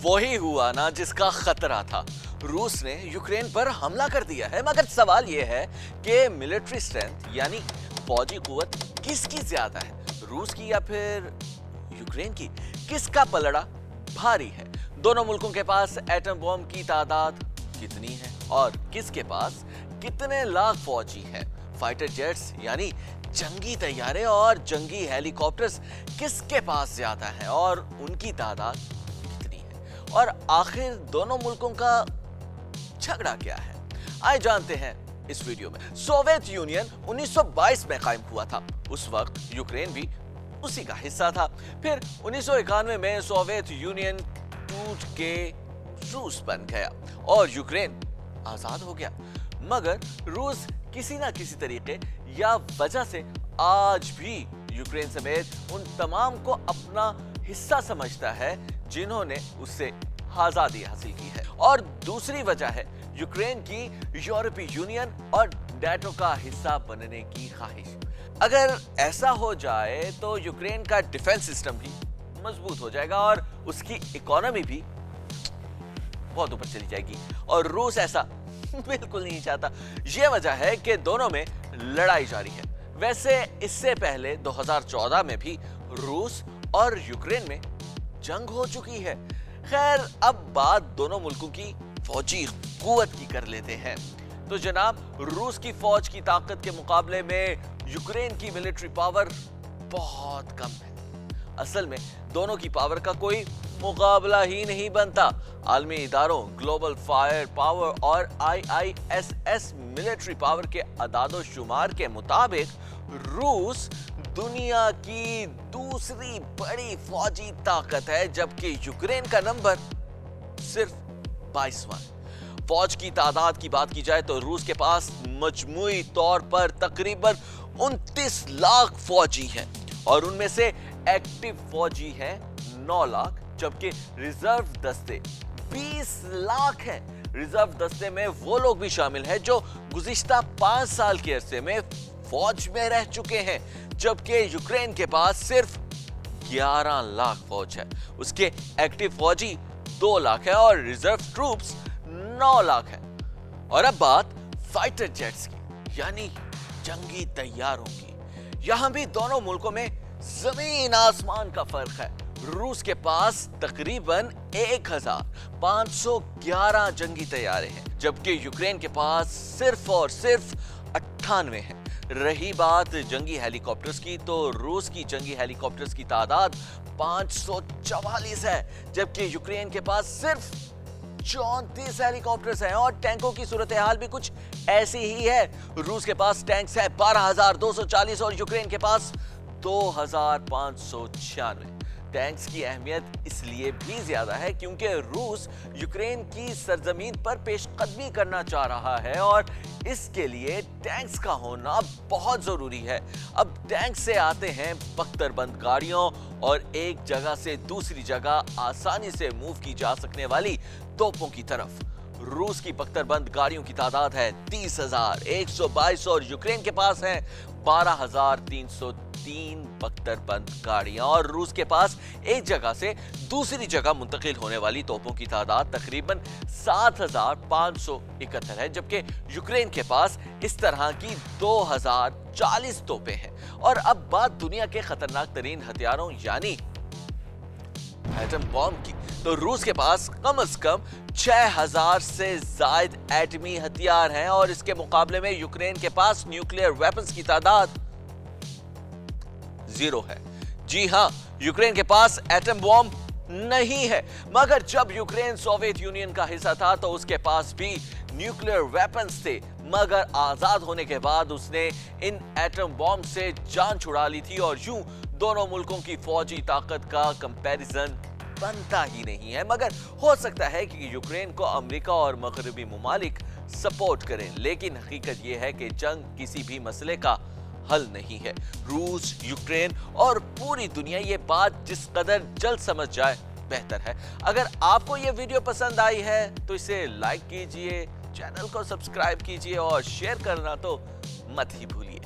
वही हुआ ना जिसका खतरा था। रूस ने यूक्रेन पर हमला कर दिया है, मगर सवाल यह है कि मिलिट्री स्ट्रेंथ यानी फौजी कुवत किसकी ज्यादा है, रूस की या फिर यूक्रेन की? किसका पलड़ा भारी है? दोनों मुल्कों के पास एटम बम की तादाद कितनी है और किसके पास कितने लाख फौजी हैं? फाइटर जेट्स यानी जंगी तैयारे और जंगी हेलीकॉप्टर्स किसके पास ज्यादा हैं और उनकी तादाद कितनी है? और आखिर दोनों मुल्कों का झगड़ा क्या है? आइए जानते हैं इस वीडियो में। सोवियत यूनियन 1922 में कायम हुआ था। उस वक्त यूक्रेन भी उसी का हिस्सा था। फिर 1991 में सोवियत यूनियन टूट के रूस बन गया और यूक्रेन आजाद हो गया। मगर रूस किसी ना किसी तरीके या वजह से आज भी यूक्रेन समेत उन तमाम को अपना हिस्सा समझता है जिन्होंने उससे आजादी हासिल की है। और दूसरी वजह है यूक्रेन की यूरोपीय यूनियन और नेटो का हिस्सा बनने की ख्वाहिश। अगर ऐसा हो जाए तो यूक्रेन का डिफेंस सिस्टम भी मजबूत हो जाएगा और उसकी इकोनॉमी भी बहुत ऊपर चली जाएगी, और रूस ऐसा बिल्कुल नहीं चाहता। यह वजह है कि दोनों में लड़ाई जारी है। वैसे इससे पहले 2014 में भी रूस और यूक्रेन में जंग हो चुकी है। खैर, अब बात दोनों मुल्कों की फौजी कुवत की कर लेते हैं। तो जनाब, रूस की फौज की ताकत के मुकाबले में यूक्रेन की मिलिट्री पावर बहुत कम है। असल में दोनों की पावर का कोई मुकाबला ही नहीं बनता। आलमी इदारों ग्लोबल फायर पावर और IISS मिलिट्री पावर के अदादो शुमार के मुताबिक रूस दुनिया की दूसरी बड़ी फौजी ताकत है, जबकि यूक्रेन का नंबर सिर्फ 22वां। फौज की तादाद की बात की जाए तो रूस के पास मजमूई तौर पर तकरीबन 29 लाख फौजी हैं और उनमें से एक्टिव फौजी हैं 9 लाख, जबकि रिजर्व दस्ते 20 लाख हैं। रिजर्व दस्ते में वो लोग भी शामिल हैं जो गुज़िश्ता 5 साल के अरसे में फौज में रह चुके हैं, जबकि यूक्रेन के पास सिर्फ 11 लाख फौज है। उसके एक्टिव फौजी 2 लाख है और रिजर्व ट्रूप्स 9 लाख है। और अब बात फाइटर जेट्स की यानी जंगी तैयारों की। यहां भी दोनों मुल्कों में जमीन आसमान का फर्क है। रूस के पास तकरीबन 1511 जंगी तैयारे हैं, जबकि यूक्रेन के पास सिर्फ और सिर्फ 98 हैं। रही बात जंगी हेलीकॉप्टर्स की, तो रूस की जंगी हेलीकॉप्टर्स की तादाद 544 है, जबकि यूक्रेन के पास सिर्फ 34 हेलीकॉप्टर्स हैं। और टैंकों की सूरत हाल भी कुछ ऐसी ही है। रूस के पास टैंक्स है 12,240 और यूक्रेन के पास 2,596। टैंक्स की अहमियत इसलिए भी ज्यादा है क्योंकि रूस यूक्रेन की सरजमीन पर पेशकदमी करना चाह रहा है और इसके लिए टैंक्स का होना बहुत जरूरी है। अब टैंक से आते हैं बख्तरबंद गाड़ियों और एक जगह से दूसरी जगह आसानी से मूव की जा सकने वाली तोपों की तरफ। रूस की बख्तरबंद गाड़ियों की तादाद है 30,122 और यूक्रेन के पास है 12,303 बख्तरबंद गाड़ियां। और रूस के पास एक जगह से दूसरी जगह मुंतकिल होने वाली तोपों की तादाद तकरीबन 7,571 है, जबकि यूक्रेन के पास इस तरह की 2,040 तोपें हैं। और अब बात दुनिया के खतरनाक तरीन हथियारों यानी एटम बॉम्ब की, तो रूस के पास कम से कम 6,000 से जायद एटमी हथियार हैं और इसके मुकाबले में यूक्रेन के पास न्यूक्लियर वेपन्स की तादाद 0 है। जी हां, यूक्रेन के पास एटम बॉम्ब नहीं है, मगर जब यूक्रेन सोवियत यूनियन का हिस्सा था तो उसके पास भी न्यूक्लियर वेपन्स थे, मगर आजाद होने के बाद उसने इन एटम बॉम्ब से जान छुड़ा ली थी और यूं दोनों मुल्कों की फौजी ताकत का कंपैरिजन बनता ही नहीं है। मगर हो सकता है कि यूक्रेन को अमेरिका और मगरबी मुमालिक सपोर्ट करें, लेकिन हकीकत यह है कि जंग किसी भी मसले का हल नहीं है। रूस, यूक्रेन और पूरी दुनिया ये बात जिस कदर जल्द समझ जाए बेहतर है। अगर आपको ये वीडियो पसंद आई है तो इसे लाइक कीजिए, चैनल को सब्सक्राइब कीजिए और शेयर करना तो मत ही भूलिए।